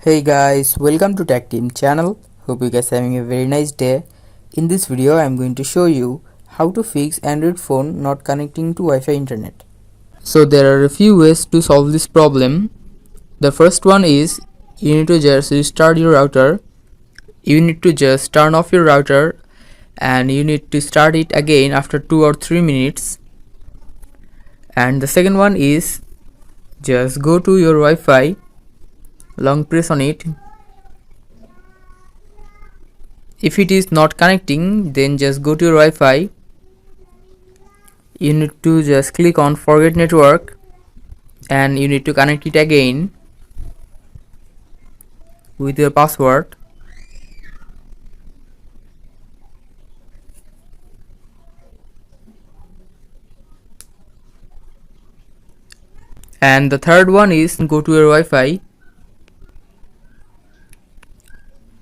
Hey guys, welcome to Tech Team channel. Hope you guys are having a very nice day. In this video, I am going to show you how to fix Android phone not connecting to Wi-Fi internet. So there are a few ways to solve this problem. The first one is you need to just restart your router. You need to just turn off your router and you need to start it again after 2 or 3 minutes. And the second one is just go to your Wi-Fi, long press on it. If it is not connecting, then just go to your Wi-Fi. You need to just click on forget network and you need to connect it again with your password. And the third one is go to your Wi-Fi,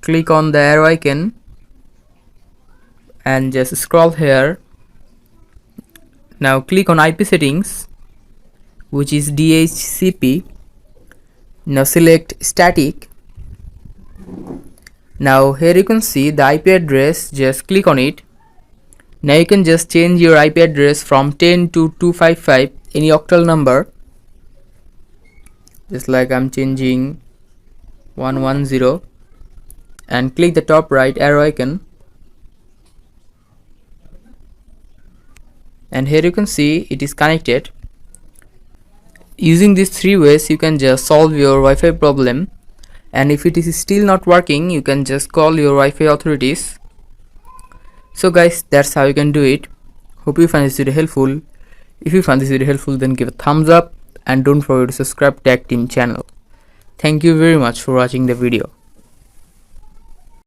click on the arrow icon and just scroll here. Now click on IP settings, which is DHCP. Now select static. Now here you can see the IP address, just click on it. Now you can just change your IP address from 10 to 255, any octal number. Just like I'm changing 110 and click the top right arrow icon. And here you can see it is connected. Using these three ways you can just solve your Wi-Fi problem, and if it is still not working you can just call your Wi-Fi authorities. So guys, that's how you can do it. Hope you find this video helpful. If you find this video helpful, then give a thumbs up and don't forget to subscribe to Tech Team channel. Thank you very much for watching the video.